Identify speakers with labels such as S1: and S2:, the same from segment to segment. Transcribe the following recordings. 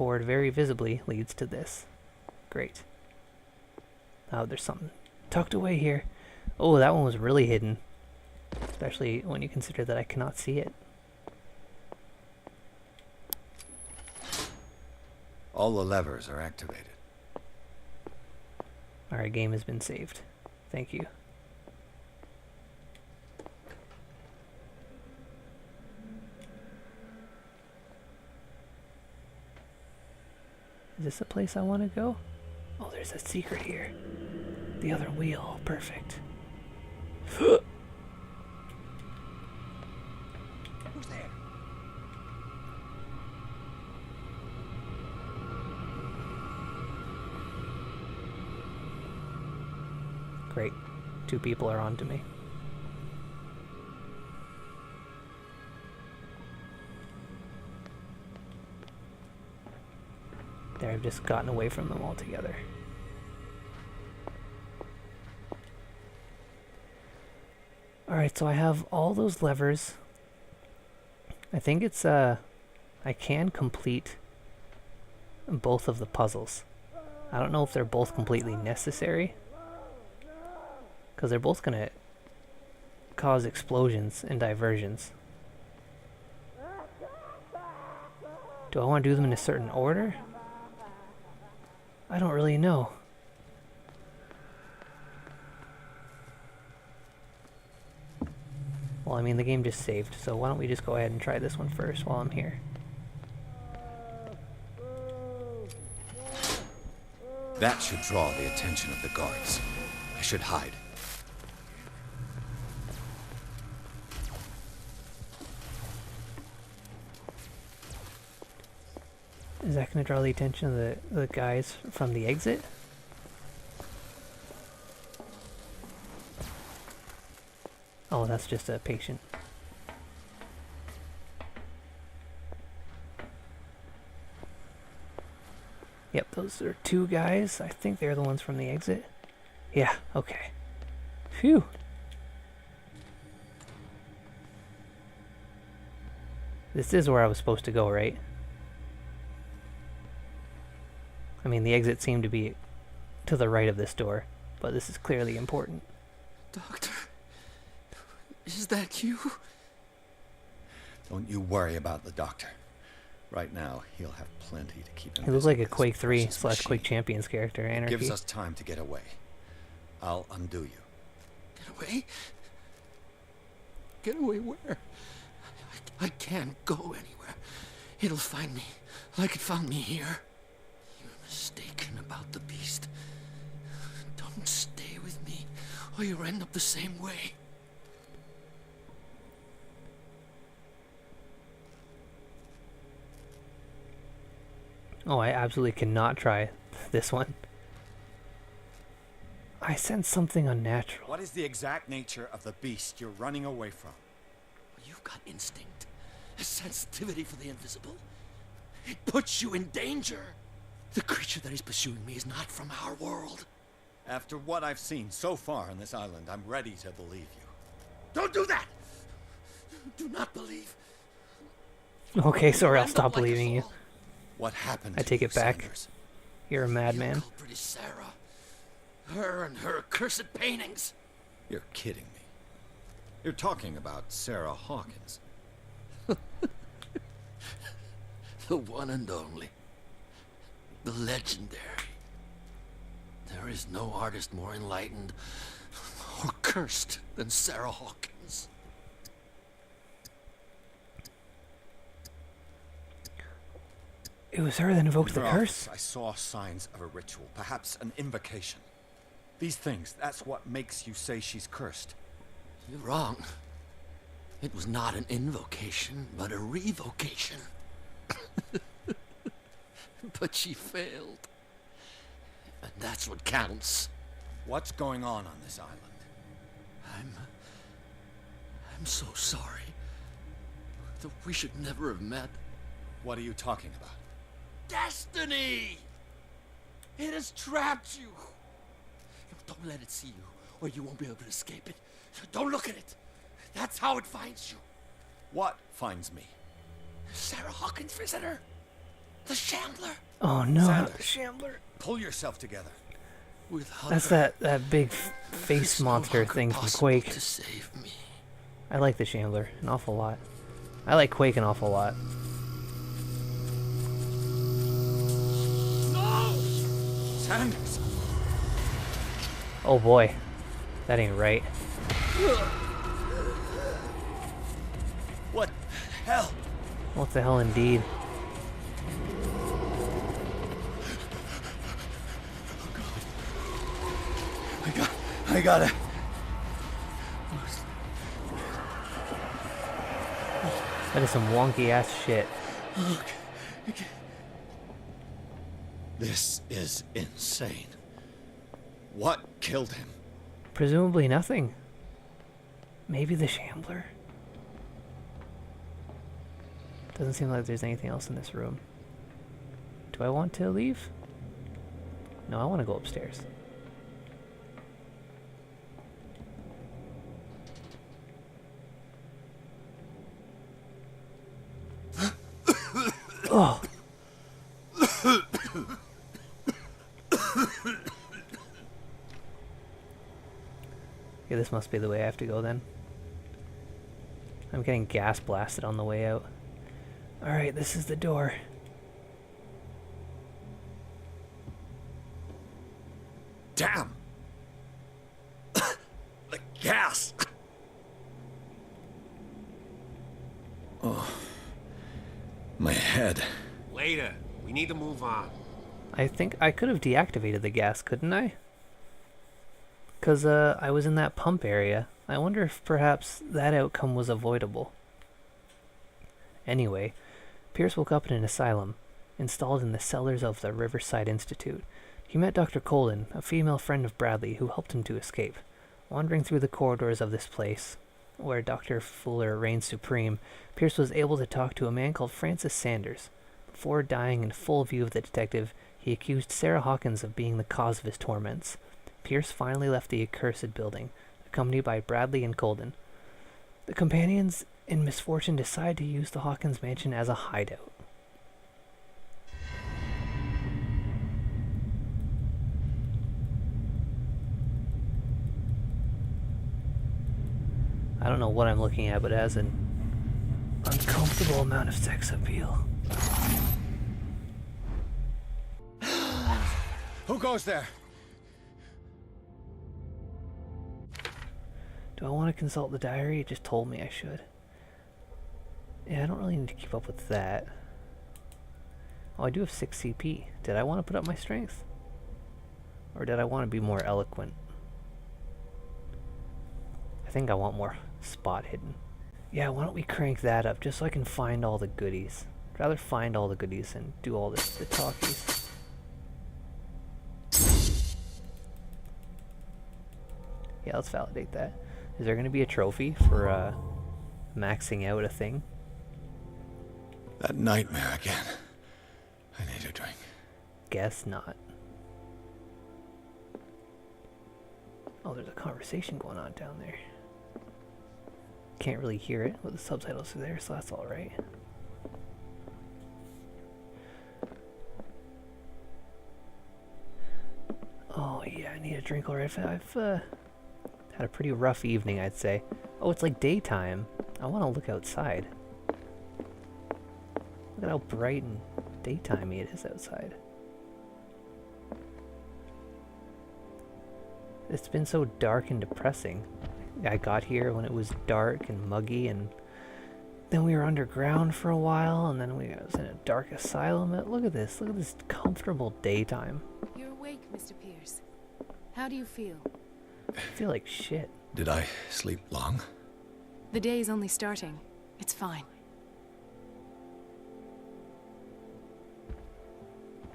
S1: forward very visibly leads to this. Great. Oh, there's something tucked away here. Oh, that one was really hidden. Especially when you consider that I cannot see it.
S2: All the levers are activated.
S1: Alright, game has been saved. Thank you. Is this a place I want to go? Oh, there's a secret here. The other wheel. Perfect.
S2: Who's there?
S1: Great. 2 people are on to me. There, I've just gotten away from them altogether. Alright, so I have all those levers. I think it's, I can complete both of the puzzles. I don't know if they're both completely necessary, because they're both gonna cause explosions and diversions. Do I want to do them in a certain order? I don't really know. Well, I mean, the game just saved, so why don't we just go ahead and try this one first while I'm here.
S2: That should draw the attention of the guards. I should hide.
S1: Is that going to draw the attention of the guys from the exit? Oh, that's just a patient. Yep, those are 2 guys. I think they're the ones from the exit. Yeah, okay. Phew. This is where I was supposed to go, right? I mean, the exit seemed to be to the right of this door, but this is clearly important.
S3: Doctor, is that you?
S2: Don't you worry about the doctor. Right now, he'll have plenty to keep him
S1: He looks
S2: busy
S1: like a
S2: with this
S1: Quake 3
S2: precious
S1: /
S2: machine.
S1: Quake Champions character, Anarchy.
S2: Gives us time to get away. I'll undo you.
S3: Get away? Get away where? I can't go anywhere. It'll find me, like it found me here. You're mistaken about the beast. Don't stay with me, or you'll end up the same way.
S1: Oh, I absolutely cannot try this one. I sense something unnatural.
S2: What is the exact nature of the beast you're running away from?
S3: You've got instinct, a sensitivity for the invisible. It puts you in danger. The creature that is pursuing me is not from our world.
S2: After what I've seen so far on this island, I'm ready to believe you.
S3: Don't do that! Do not believe.
S1: Okay, sorry, I'll
S3: End up
S1: stop
S3: like us
S1: believing you.
S3: all.
S2: What happened
S1: I
S2: to
S1: take
S2: you,
S1: it back.
S2: Sanders?
S1: You're a
S3: The
S1: madman.
S3: culprit is Sarah. Her and her accursed paintings.
S2: You're kidding me. You're talking about Sarah Hawkins.
S3: The one and only. The legendary. There is no artist more enlightened or cursed than Sarah Hawkins.
S1: It was her that invoked the
S2: In her
S1: curse?
S2: office, I saw signs of a ritual, perhaps an invocation. These things, that's what makes you say she's cursed.
S3: You're wrong. It was not an invocation, but a revocation. But she failed. And that's what counts.
S2: What's going on this island?
S3: I'm so sorry. That we should never have met.
S2: What are you talking about?
S3: Destiny! It has trapped you. Don't let it see you, or you won't be able to escape it. Don't look at it. That's how it finds you.
S2: What finds me?
S3: Sarah Hawkins' visitor. The Shambler.
S1: Oh no,
S2: Sanders.
S1: the Shambler.
S2: Pull yourself together.
S3: Without
S1: That's
S3: her,
S1: that big face
S3: it's no
S1: monster
S3: longer
S1: thing from
S3: possible
S1: Quake.
S3: to save me.
S1: I like the Shambler an awful lot. I like Quake an awful lot.
S3: No!
S2: Sanders!
S1: Oh boy, that ain't right.
S2: What the hell?
S1: What the hell indeed?
S2: I gotta.
S1: That is some wonky ass shit.
S3: Okay.
S2: This is insane. What killed him?
S1: Presumably nothing. Maybe the Shambler? Doesn't seem like there's anything else in this room. Do I want to leave? No, I want to go upstairs. Oh! Yeah, this must be the way I have to go then. I'm getting gas blasted on the way out. Alright, this is the door.
S2: Damn! The gas! Oh. My head.
S4: Later. We need to move on.
S1: I think I could have deactivated the gas, couldn't I? Because I was in that pump area. I wonder if perhaps that outcome was avoidable. Anyway, Pierce woke up in an asylum, installed in the cellars of the Riverside Institute. He met Dr. Colden, a female friend of Bradley, who helped him to escape. Wandering through the corridors of this place, where Dr. Fuller reigned supreme, Pierce was able to talk to a man called Francis Sanders. Before dying in full view of the detective, he accused Sarah Hawkins of being the cause of his torments. Pierce finally left the accursed building, accompanied by Bradley and Colden. The companions in misfortune decide to use the Hawkins mansion as a hideout. I don't know what I'm looking at, but it has an uncomfortable amount of sex appeal.
S2: Who goes there?
S1: Do I want to consult the diary? It just told me I should. Yeah, I don't really need to keep up with that. Oh, I do have 6 CP. Did I want to put up my strength? Or did I want to be more eloquent? I think I want more spot hidden. Yeah, why don't we crank that up just so I can find all the goodies. I'd rather find all the goodies than do all this the talkies. Yeah, let's validate that. Is there going to be a trophy for maxing out a thing?
S2: That nightmare again. I need a drink.
S1: Guess not. Oh, there's a conversation going on down there. Can't really hear it, but the subtitles are there, so that's alright. Oh yeah, I need a drink already. I've had a pretty rough evening, I'd say. Oh, it's like daytime. I want to look outside. Look at how bright and daytimey it is outside. It's been so dark and depressing. I got here when it was dark and muggy, and then we were underground for a while, and then we was in a dark asylum. Look at this comfortable daytime.
S5: You're awake, Mr. Pierce. How do you feel?
S1: I feel like shit.
S2: Did I sleep long?
S5: The day is only starting. It's fine.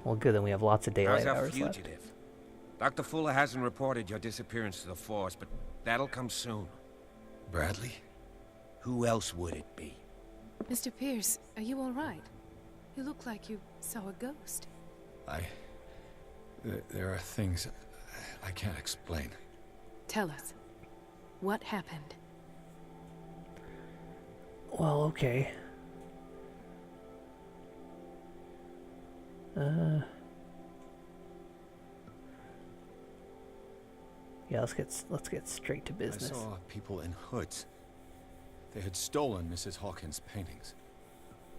S1: Well, good, then we have lots of daylight
S4: How's our
S1: hours left.
S4: fugitive? Dr. Fuller hasn't reported your disappearance to the force, but that'll come soon.
S2: Bradley?
S4: Who else would it be?
S5: Mr. Pierce, are you all right? You look like you saw a ghost.
S2: There are things I can't explain.
S5: Tell us. What happened?
S1: Well, okay. Yeah, let's get straight to
S2: I
S1: business.
S2: saw people in hoods. They had stolen Mrs. Hawkins' paintings.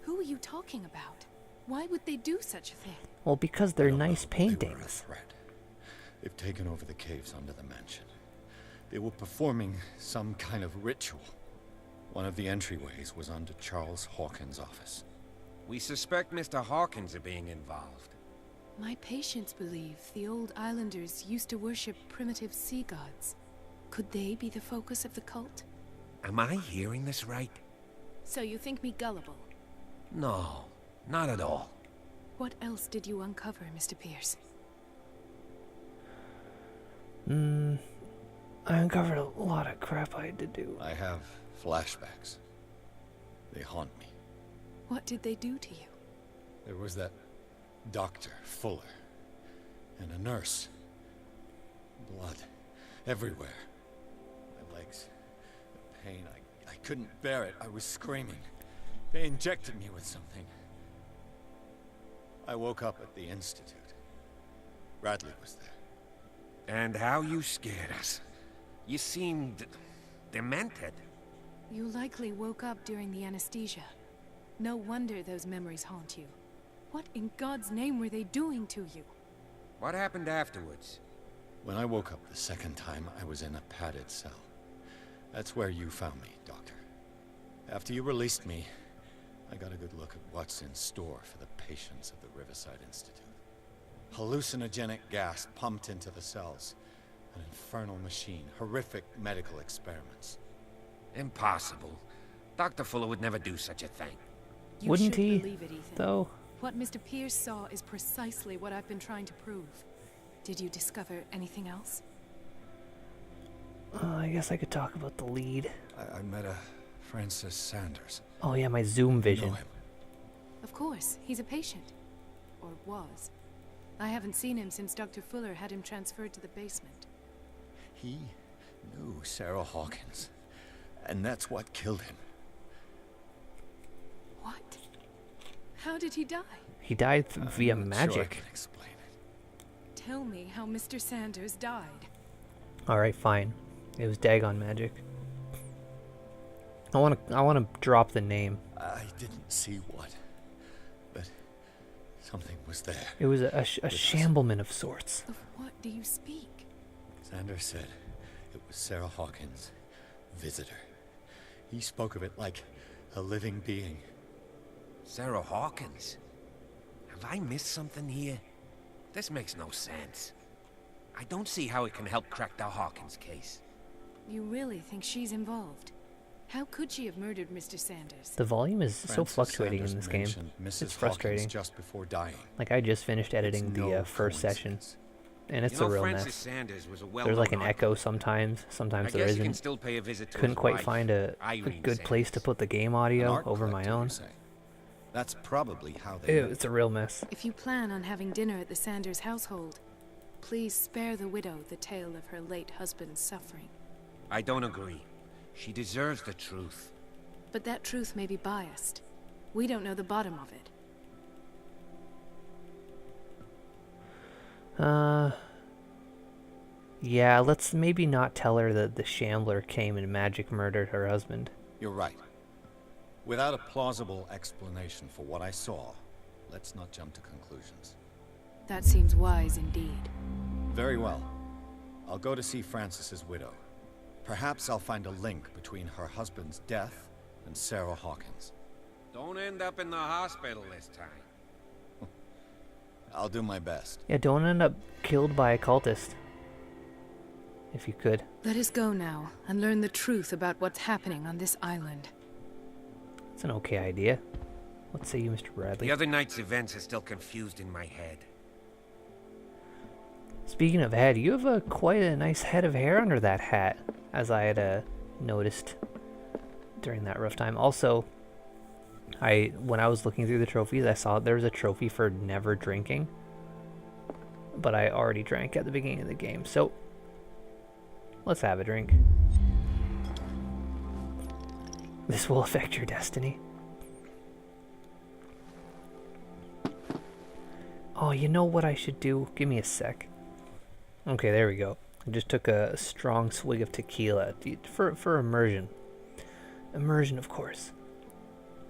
S5: Who are you talking about? Why would they do such a thing?
S1: Well, because they're
S2: I don't
S1: nice
S2: know, but they were a
S1: paintings.
S2: threat. They've taken over the caves under the mansion. They were performing some kind of ritual. One of the entryways was under Charles Hawkins' office.
S4: We suspect Mr. Hawkins of being involved.
S5: My patients believe the old islanders used to worship primitive sea gods. Could they be the focus of the cult?
S4: Am I hearing this right?
S5: So you think me gullible?
S4: No, not at all.
S5: What else did you uncover, Mr. Pierce?
S1: I uncovered a lot of crap I had to do.
S2: I have flashbacks. They haunt me.
S5: What did they do to you?
S2: There was that Dr. Fuller and a nurse. Blood everywhere. My legs, the pain, I couldn't bear it. I was screaming. They injected me with something. I woke up at the Institute. Bradley was there.
S4: And how you scared us. You seemed demented.
S5: You likely woke up during the anesthesia. No wonder those memories haunt you. What in God's name were they doing to you?
S4: What happened afterwards?
S2: When I woke up the second time, I was in a padded cell. That's where you found me, Doctor. After you released me, I got a good look at what's in store for the patients of the Riverside Institute. Hallucinogenic gas pumped into the cells. An infernal machine. Horrific medical experiments.
S4: Impossible. Dr. Fuller would never do such a thing.
S5: You
S1: Wouldn't
S5: should
S1: he,
S5: believe it, Ethan.
S1: though?
S5: What Mr. Pierce saw is precisely what I've been trying to prove. Did you discover anything else?
S1: I guess I could talk about the lead.
S2: I met a Francis Sanders.
S1: Oh yeah, my Zoom
S2: You
S1: vision.
S2: know him.
S5: Of course, he's a patient. Or was. I haven't seen him since Dr. Fuller had him transferred to the basement.
S2: He knew Sarah Hawkins. And that's what killed him.
S5: What? How did he die?
S1: He died via
S2: I'm not sure I
S1: magic.
S2: can explain it.
S5: Tell me how Mr. Sanders died.
S1: Alright, fine. It was daggone magic. I wanna drop the name.
S2: I didn't see what, but something was there.
S1: It was a shambleman of sorts.
S5: Of what do you speak?
S2: Sanders said it was Sarah Hawkins' visitor. He spoke of it like a living being.
S4: Sarah Hawkins? Have I missed something here? This makes no sense. I don't see how it can help crack the Hawkins case.
S5: You really think she's involved? How could she have murdered Mr. Sanders?
S1: The volume is so
S2: Francis
S1: fluctuating in
S2: Sanders
S1: this game.
S2: mentioned Mrs.
S1: It's frustrating.
S2: Hawkins just before dying.
S1: Like I just finished editing
S2: It's
S1: the
S2: no
S1: first session,
S2: coincidence.
S1: and it's
S4: you
S1: a
S4: know,
S1: real
S4: Francis
S1: mess.
S4: Sanders was a
S1: There's
S4: well-known
S1: like an
S4: artist.
S1: echo sometimes.
S4: I
S1: Sometimes there
S4: guess you can
S1: isn't.
S4: still pay a visit to
S1: Couldn't
S4: his
S1: quite
S4: wife,
S1: find a
S4: Irene
S1: good place to
S4: Sanders.
S1: put the game
S2: An
S1: audio
S2: art
S1: over my
S2: collector, you
S1: own.
S2: say? That's probably how they
S1: Ew,
S2: met.
S1: it's a real mess.
S5: If you plan on having dinner at the Sanders household, please spare the widow the tale of her late husband's suffering.
S4: I don't agree. She deserves the truth.
S5: But that truth may be biased. We don't know the bottom of it.
S1: Yeah, let's maybe not tell her that the Shambler came and magic murdered her husband.
S2: You're right. Without a plausible explanation for what I saw, let's not jump to conclusions.
S5: That seems wise indeed.
S2: Very well. I'll go to see Francis's widow. Perhaps I'll find a link between her husband's death and Sarah Hawkins.
S4: Don't end up in the hospital this time.
S2: I'll do my best.
S1: Yeah, don't end up killed by a cultist. If you could.
S5: Let us go now and learn the truth about what's happening on this island.
S1: It's an okay idea. What say you, Mr. Bradley?
S4: The other night's events are still confused in my head.
S1: Speaking of head, you have quite a nice head of hair under that hat, as I had noticed during that rough time. Also, when I was looking through the trophies, I saw there was a trophy for never drinking, but I already drank at the beginning of the game, so let's have a drink. This will affect your destiny. Oh, you know what I should do? Give me a sec. Okay, there we go. I just took a strong swig of tequila for immersion. Immersion, of course.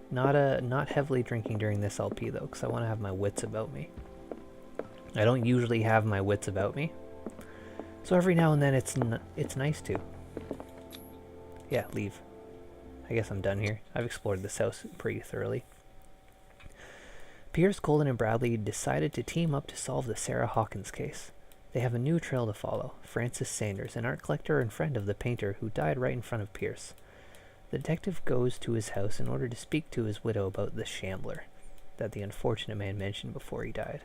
S1: Not heavily drinking during this LP though, because I want to have my wits about me. I don't usually have my wits about me, so every now and then it's nice to. Yeah, leave. I guess I'm done here. I've explored this house pretty thoroughly. Pierce, Colden, and Bradley decided to team up to solve the Sarah Hawkins case. They have a new trail to follow: Francis Sanders, an art collector and friend of the painter who died right in front of Pierce. The detective goes to his house in order to speak to his widow about the shambler that the unfortunate man mentioned before he died.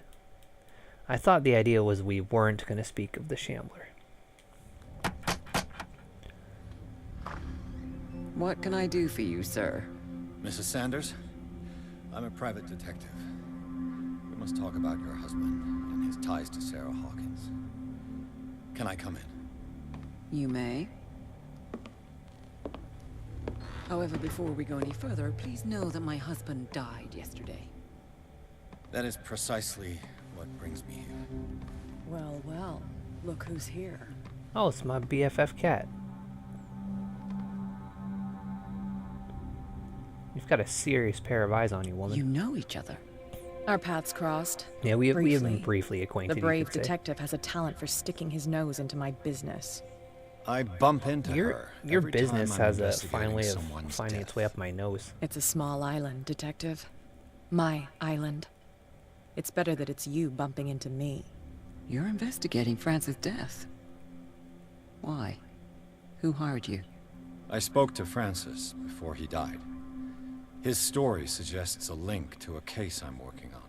S1: I thought the idea was we weren't going to speak of the shambler.
S6: What can I do for you, sir?
S2: Mrs. Sanders, I'm a private detective. We must talk about your husband and his ties to Sarah Hawkins. Can I come in?
S6: You may. However, before we go any further, please know that my husband died yesterday.
S2: That is precisely what brings me here.
S6: Well, well, look who's here.
S1: Oh, it's my BFF cat. You've got a serious pair of eyes on you, woman.
S6: You know each other.
S7: Our paths crossed.
S1: Yeah, we have been
S7: briefly.
S1: briefly acquainted.
S7: The
S1: you
S7: brave
S1: could say.
S7: detective has a talent for sticking his nose into my business.
S2: I bump into her.
S1: Your
S2: every time
S1: business
S2: I'm
S1: has a
S2: investigating
S1: fine way of
S2: someone's
S1: finding its
S2: death.
S1: way up my nose.
S7: It's a small island, detective. My island. It's better that it's you bumping into me.
S6: You're investigating Francis' death. Why? Who hired you?
S2: I spoke to Francis before he died. His story suggests a link to a case I'm working on.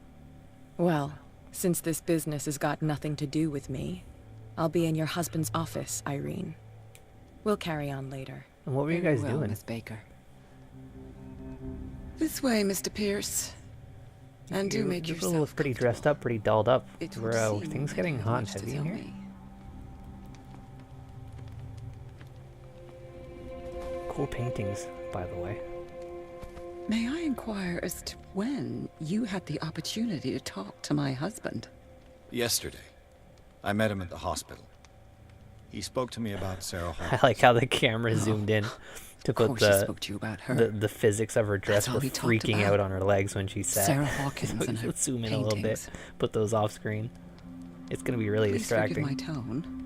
S7: Well, since this business has got nothing to do with me, I'll be in your husband's office, Irene. We'll carry on later.
S1: And what were you
S6: Very
S1: guys
S6: well,
S1: doing?
S6: Miss Baker. This way, Mr. Pierce. And do make
S1: You
S6: yourself
S1: look pretty dressed
S6: comfortable.
S1: up, pretty dolled up.
S6: It
S1: Were
S6: would seem
S1: things
S6: that
S1: getting
S6: you have
S1: hot and
S6: much to
S1: heavy in
S6: tell
S1: here?
S6: me.
S1: Cool paintings, by the way.
S6: May I inquire as to when you had the opportunity to talk to my husband?
S2: Yesterday, I met him at the hospital. He spoke to me about Sarah
S1: I
S2: Hawkins.
S1: like how the camera zoomed in to
S6: Of
S1: put
S6: course he spoke to you about her.
S1: the physics of her dress
S6: all
S1: were
S6: he talked
S1: freaking
S6: about.
S1: out on her legs when she sat.
S6: Sarah Hawkins and her
S1: Let's zoom in a little bit.
S6: paintings.
S1: Put those off screen. It's gonna be really
S6: Please
S1: distracting.
S6: forgive my tone.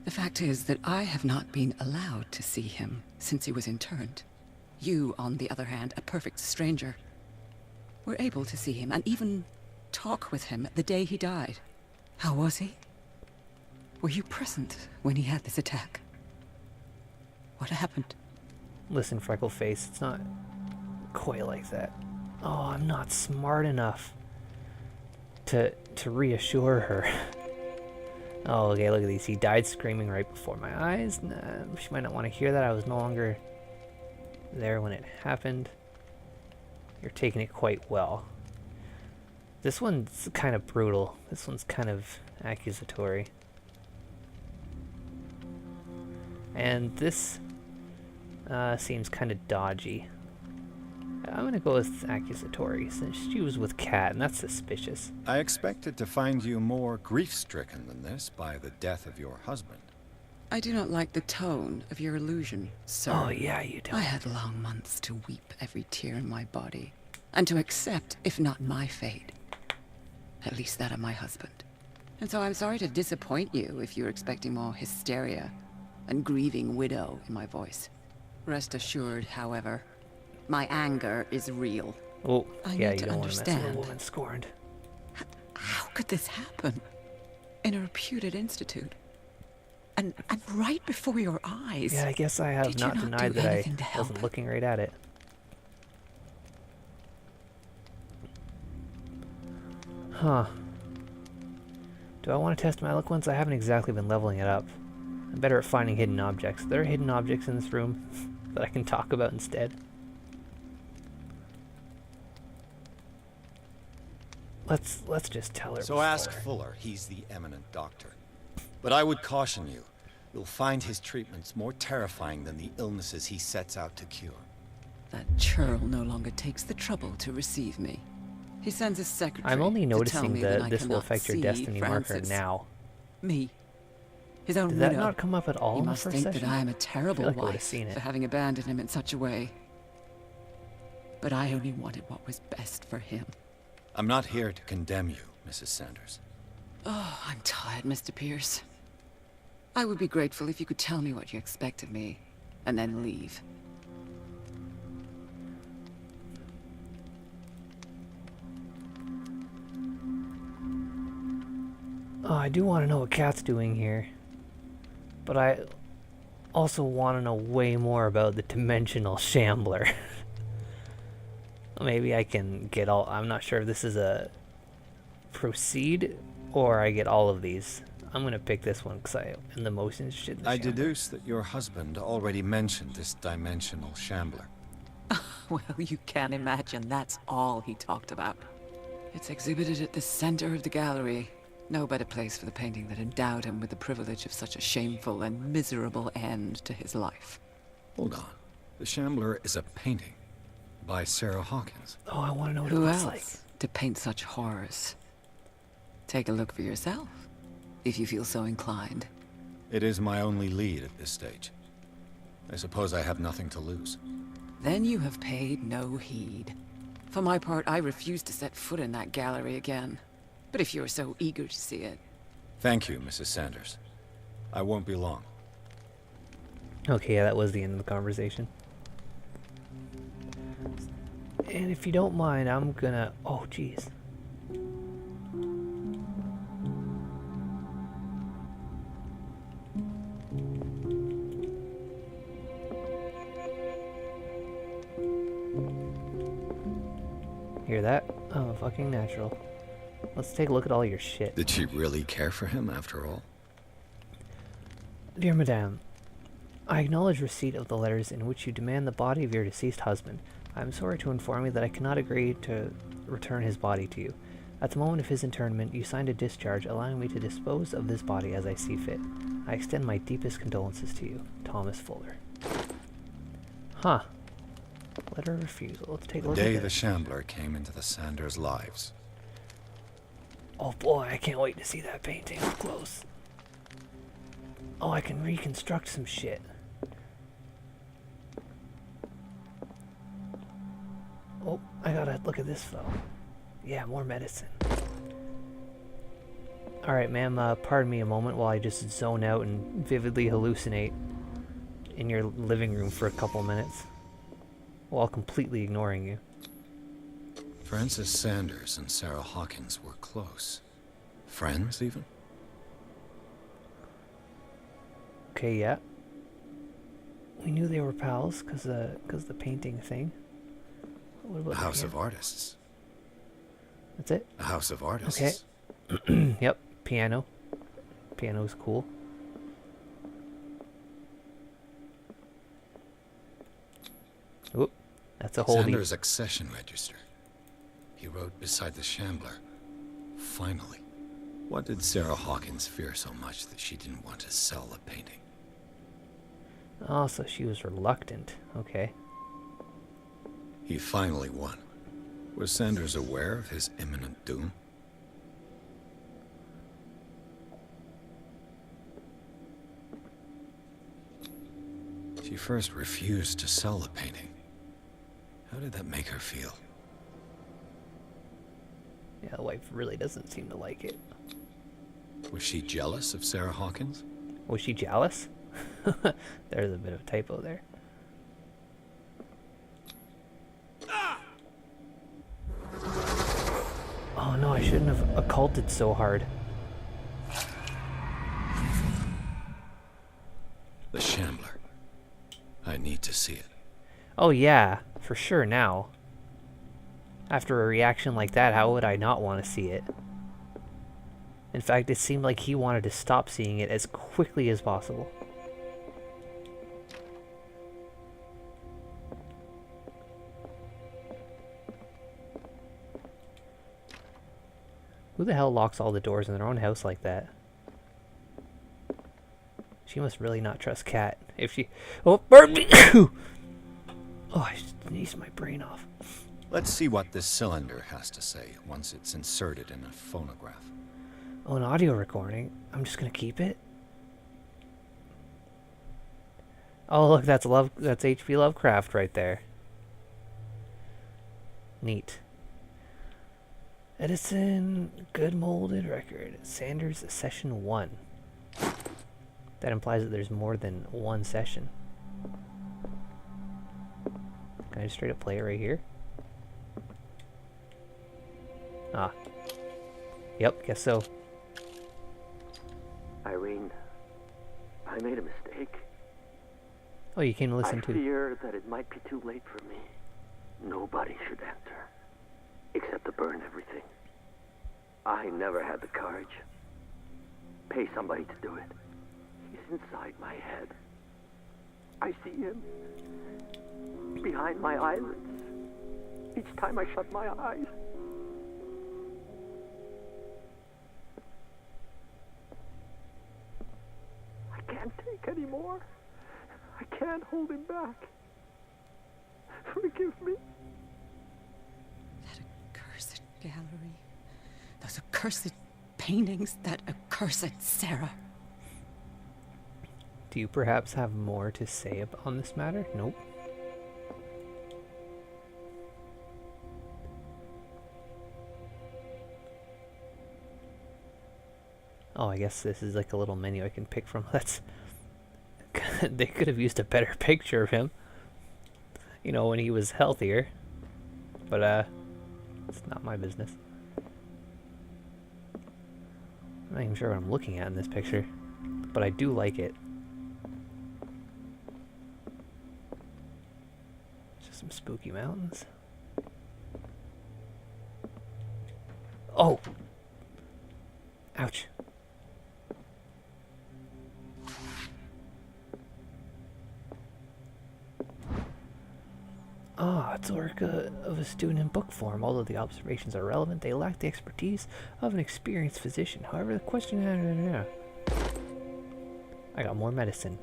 S6: The fact is that I have not been allowed to see him since he was interned. You, on the other hand, a perfect stranger, were able to see him and even talk with him the day he died. How was he? Were you present when he had this attack? What happened?
S1: Listen, Freckleface, it's not quite like that. Oh, I'm not smart enough to reassure her. Oh, okay, look at these. He died screaming right before my eyes. Nah, she might not want to hear that. I was no longer there when it happened. You're taking it quite well. This one's kind of brutal. This one's kind of accusatory. And this seems kind of dodgy. I'm gonna go with accusatory since she was with Kat, and that's suspicious.
S2: I expected to find you more grief-stricken than this by the death of your husband.
S6: I do not like the tone of your allusion, sir.
S1: Oh yeah, you
S6: I
S1: don't.
S6: had long months to weep every tear in my body, and to accept, if not my fate, at least that of my husband. And so I'm sorry to disappoint you if you're expecting more hysteria and grieving widow in my voice. Rest assured, however, my anger is real.
S1: Oh,
S6: I
S1: yeah,
S6: need
S1: you
S6: to
S1: don't want to mess with a
S6: understand.
S1: woman scorned.
S6: How could this happen? In a reputed institute? And right before your eyes?
S1: Yeah, I guess I have
S6: Did you
S1: not
S6: not
S1: denied
S6: do
S1: that I
S6: anything to help?
S1: wasn't looking right at it. Huh. Do I want to test my eloquence? I haven't exactly been leveling it up. I'm better at finding hidden objects. There are hidden objects in this room that I can talk about instead. Let's just tell her.
S2: So ask
S1: before.
S2: Fuller, he's the eminent doctor. But I would caution you, you'll find his treatments more terrifying than the illnesses he sets out to cure.
S6: That churl no longer takes the trouble to receive me. He sends his secretary
S1: I'm only
S6: to tell
S1: noticing
S6: me that
S1: that
S6: I
S1: this will
S6: cannot
S1: affect your
S6: see
S1: destiny marker
S6: Francis.
S1: now.
S6: Me. His own
S1: Did that
S6: widow.
S1: not come up at all
S6: He
S1: in the
S6: must
S1: first
S6: think
S1: session?
S6: that I am a
S1: I
S6: terrible
S1: feel like I would have
S6: wife
S1: seen it.
S6: for having abandoned him in such a way. But I only wanted what was best for him.
S2: I'm not here to condemn you, Mrs. Sanders.
S6: Oh, I'm tired, Mr. Pierce. I would be grateful if you could tell me what you expect of me, and then leave.
S1: Oh, I do want to know what Kat's doing here. But I also want to know way more about the dimensional shambler. Maybe I can get all... I'm not sure if this is a proceed or I get all of these. I'm going to pick this one because I am the most interested in the
S2: I
S1: shambler.
S2: deduce that your husband already mentioned this dimensional shambler.
S6: Well, you can imagine that's all he talked about. It's exhibited at the center of the gallery. No better place for the painting that endowed him with the privilege of such a shameful and miserable end to his life.
S2: Hold on. The shambler is a painting by Sarah Hawkins.
S1: Oh, I want to know what
S6: Who
S1: it
S6: else
S1: looks like.
S6: to paint such horrors? Take a look for yourself, if you feel so inclined.
S2: It is my only lead at this stage. I suppose I have nothing to lose.
S6: Then you have paid no heed. For my part, I refuse to set foot in that gallery again. But if you're so eager to see it...
S2: Thank you, Mrs. Sanders. I won't be long.
S1: Okay, yeah, that was the end of the conversation. And if you don't mind, I'm gonna... Oh, jeez. Hear that? Oh, fucking natural. Let's take a look at all your shit.
S2: Did she really care for him after all?
S1: Dear Madame, I acknowledge receipt of the letters in which you demand the body of your deceased husband. I am sorry to inform you that I cannot agree to return his body to you. At the moment of his internment, you signed a discharge allowing me to dispose of this body as I see fit. I extend my deepest condolences to you, Thomas Fuller. Huh. Letter of refusal. Let's take a
S2: The
S1: look
S2: day
S1: at
S2: the
S1: this.
S2: shambler came into the Sanders' lives.
S1: Oh boy, I can't wait to see that painting up close. Oh, I can reconstruct some shit. Oh, I gotta look at this though. Yeah, more medicine. Alright, ma'am, pardon me a moment while I just zone out and vividly hallucinate in your living room for a couple minutes. While completely ignoring you.
S2: Francis Sanders and Sarah Hawkins were close. Friends, even?
S1: Okay, yeah. We knew they were pals, cause the painting thing. What about
S2: A
S1: the
S2: house of
S1: piano?
S2: artists.
S1: That's it?
S2: A house of artists.
S1: Okay. Yep, piano. Piano's cool. Oop, that's a holding.
S2: Sanders' accession register. He wrote beside the shambler. Finally. What did Sarah Hawkins fear so much that she didn't want to sell the painting?
S1: Oh, so she was reluctant. Okay.
S2: He finally won. Was Sanders aware of his imminent doom? She first refused to sell the painting. How did that make her feel?
S1: Yeah, the wife really doesn't seem to like it.
S2: Was she jealous of Sarah Hawkins?
S1: Was she jealous? There's a bit of a typo there. Oh no, I shouldn't have occulted so hard.
S2: The shambler. I need to see it.
S1: Oh yeah, for sure now. After a reaction like that, how would I not want to see it? In fact, it seemed like he wanted to stop seeing it as quickly as possible. Who the hell locks all the doors in their own house like that? She must really not trust Kat. If she... Oh, burn me! Oh, I sneezed my brain off.
S2: Let's see what this cylinder has to say once it's inserted in a phonograph.
S1: Oh, an audio recording. I'm just gonna keep it. Oh, look, that's H.P. Lovecraft right there. Neat. Edison, good molded record. Sanders, session 1. That implies that there's more than one session. Can I just straight up play it right here? Ah. Yep, guess so.
S8: Irene, I made a mistake.
S1: Oh, you came to listen
S8: I
S1: to...
S8: fear that it might be too late for me. Nobody should enter, except to burn everything. I never had the courage. Pay somebody to do it. He's inside my head. I see him behind my eyelids each time I shut my eyes. I can't take any more. I can't hold him back. Forgive me.
S6: That accursed gallery. Those accursed paintings. That accursed Sarah.
S1: Do you perhaps have more to say on this matter? Nope. Oh, I guess this is like a little menu I can pick from. That's... They could have used a better picture of him. You know, when he was healthier. But, it's not my business. I'm not even sure what I'm looking at in this picture. But I do like it. Just some spooky mountains. Oh! Ouch. Ah, it's a work of a student in book form. Although the observations are relevant, they lack the expertise of an experienced physician. However, the question... I got more medicine.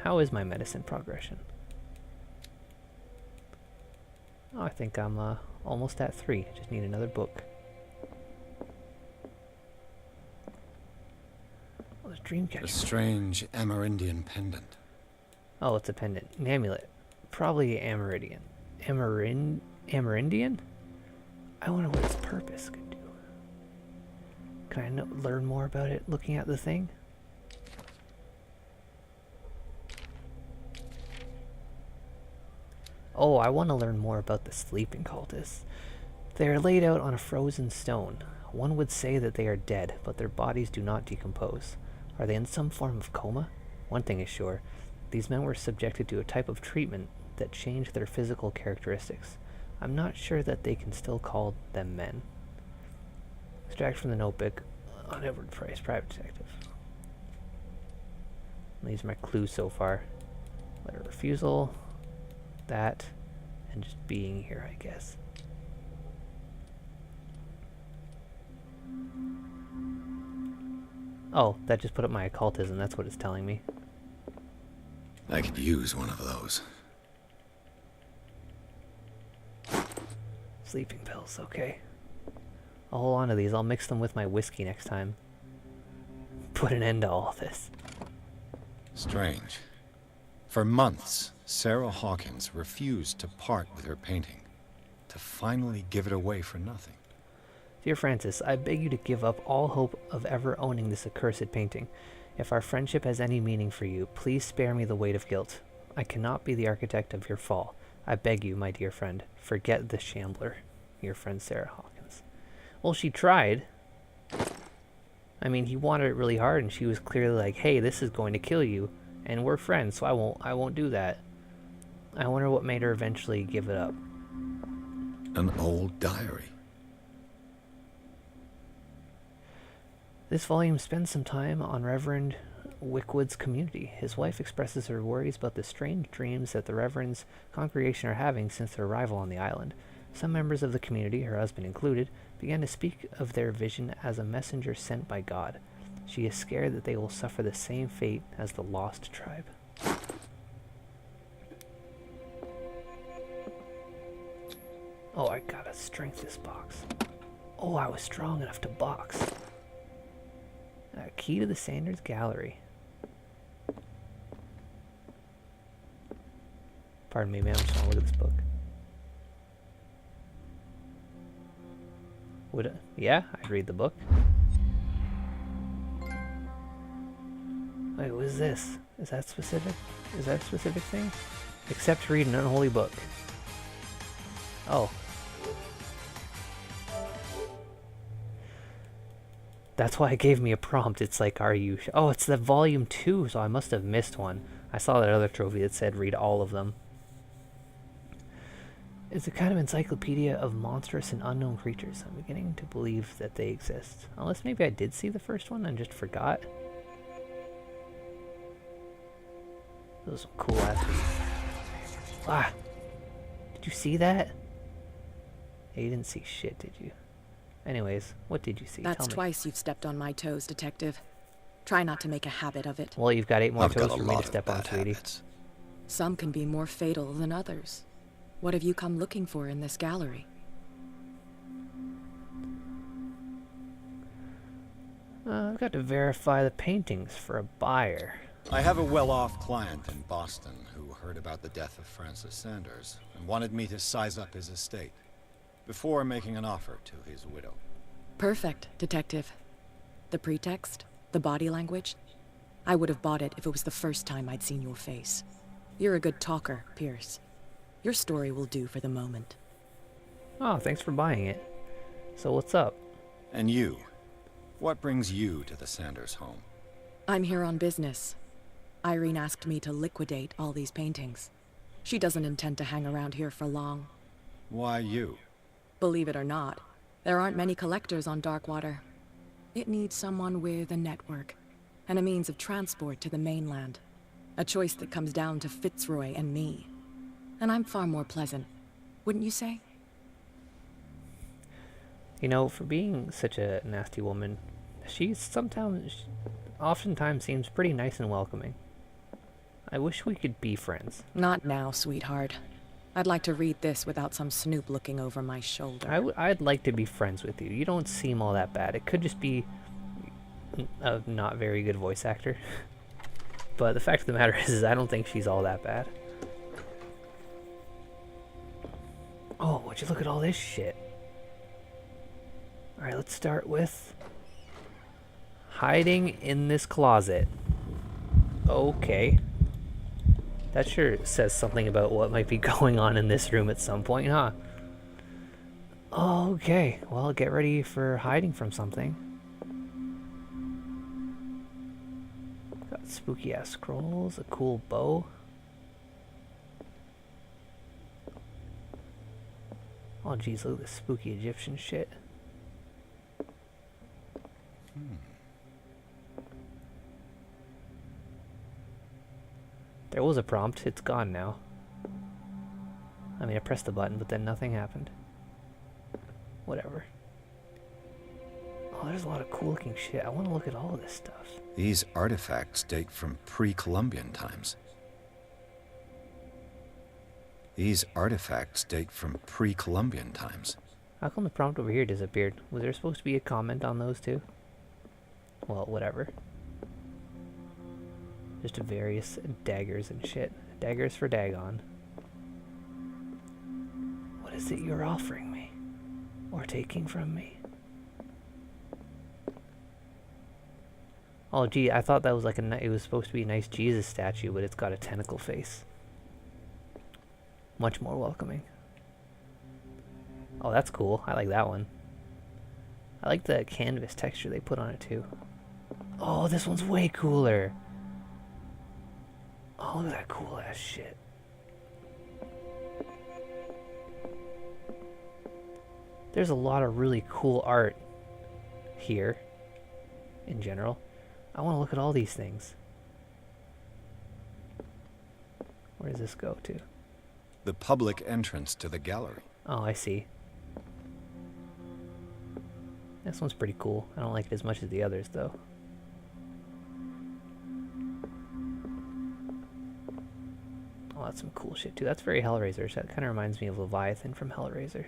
S1: How is my medicine progression? Oh, I think I'm almost at 3. Just need another book. Oh, there's Dreamcatcher.
S2: A strange Amerindian pendant.
S1: Oh, it's a pendant. An amulet. Probably Amerindian. Amerindian? I wonder what its purpose could do. Can I learn more about it looking at the thing? Oh, I want to learn more about the sleeping cultists. They are laid out on a frozen stone. One would say that they are dead, but their bodies do not decompose. Are they in some form of coma? One thing is sure. These men were subjected to a type of treatment that changed their physical characteristics. I'm not sure that they can still call them men. Extract from the notebook on Edward Price, private detective. These are my clues so far. Letter of refusal, that, and just being here, I guess. Oh, that just put up my occultism, that's what it's telling me.
S2: I could use one of those.
S1: Sleeping pills, okay. I'll hold on to these. I'll mix them with my whiskey next time. Put an end to all this.
S2: Strange. For months, Sarah Hawkins refused to part with her painting, to finally give it away for nothing.
S1: Dear Francis, I beg you to give up all hope of ever owning this accursed painting. If our friendship has any meaning for you, please spare me the weight of guilt. I cannot be the architect of your fall. I beg you, my dear friend, forget the shambler. Your friend Sarah Hawkins. Well, she tried. I mean, he wanted it really hard, and she was clearly like, hey, this is going to kill you, and we're friends, so I won't do that. I wonder what made her eventually give it up.
S2: An old diary.
S1: This volume spends some time on Reverend Wickwood's community. His wife expresses her worries about the strange dreams that the Reverend's congregation are having since their arrival on the island. Some members of the community, her husband included, began to speak of their vision as a messenger sent by God. She is scared that they will suffer the same fate as the lost tribe. Well, Oh, I gotta strength this box. Oh, I was strong enough to box. Key to the Sanders Gallery. Pardon me, ma'am. I'm just gonna look at this book. Yeah, I'd read the book. Wait, what is this? Is that specific? Is that a specific thing? Except to read an unholy book. Oh. That's why it gave me a prompt. It's like, are you... Oh, it's the volume 2, so I must have missed one. I saw that other trophy that said read all of them. It's a kind of encyclopedia of monstrous and unknown creatures. I'm beginning to believe that they exist. Unless maybe I did see the first one and just forgot. Those are some cool ass. Ah! Did you see that? Yeah, you didn't see shit, did you? Anyways, what did you see?
S7: That's
S1: Tell me.
S7: twice you've stepped on my toes, Detective. Try not to make a habit of it.
S1: Well, you've got 8 more
S2: I've got
S1: toes
S2: a
S1: for me
S2: lot
S1: to
S2: of
S1: step on,
S2: bad
S1: sweetie.
S2: habits.
S7: Some can be more fatal than others. What have you come looking for in this gallery?
S1: I've got to verify the paintings for a buyer.
S2: I have a well-off client in Boston who heard about the death of Francis Sanders and wanted me to size up his estate before making an offer to his widow.
S7: Perfect, Detective. The pretext? The body language? I would have bought it if it was the first time I'd seen your face. You're a good talker, Pierce. Your story will do for the moment.
S1: Oh, thanks for buying it. So what's up?
S2: And you? What brings you to the Sanders home?
S7: I'm here on business. Irene asked me to liquidate all these paintings. She doesn't intend to hang around here for long.
S2: Why you?
S7: Believe it or not, there aren't many collectors on Darkwater. It needs someone with a network, and a means of transport to the mainland. A choice that comes down to Fitzroy and me. And I'm far more pleasant, wouldn't you say?
S1: You know, for being such a nasty woman, she oftentimes seems pretty nice and welcoming. I wish we could be friends.
S7: Not now, sweetheart. I'd like to read this without some snoop looking over my shoulder.
S1: I'd like to be friends with you. You don't seem all that bad. It could just be a not very good voice actor. But the fact of the matter is I don't think she's all that bad. Oh, would you look at all this shit? Alright, let's start with hiding in this closet. Okay. That sure says something about what might be going on in this room at some point, huh? Okay, well, get ready for hiding from something. Got spooky ass scrolls, a cool bow. Oh geez, look at this spooky Egyptian shit. There was a prompt, it's gone now. I mean, I pressed the button, but then nothing happened. Whatever. Oh, there's a lot of cool looking shit. I want to look at all of this stuff.
S2: These artifacts date from pre-Columbian times. These artifacts date from pre-Columbian times.
S1: How come the prompt over here disappeared? Was there supposed to be a comment on those too? Well, whatever. Just various daggers and shit. Daggers for Dagon. What is it you're offering me? Or taking from me? Oh gee, I thought that was like it was supposed to be a nice Jesus statue, but it's got a tentacle face. Much more welcoming. Oh, that's cool. I like that one. I like the canvas texture they put on it too. Oh, this one's way cooler. Oh, look at that cool ass shit. There's a lot of really cool art here in general. I want to look at all these things. Where does this go to?
S2: The public entrance to the gallery.
S1: Oh, I see. This one's pretty cool. I don't like it as much as the others, though. Oh, that's some cool shit, too. That's very Hellraiser. So that kind of reminds me of Leviathan from Hellraiser.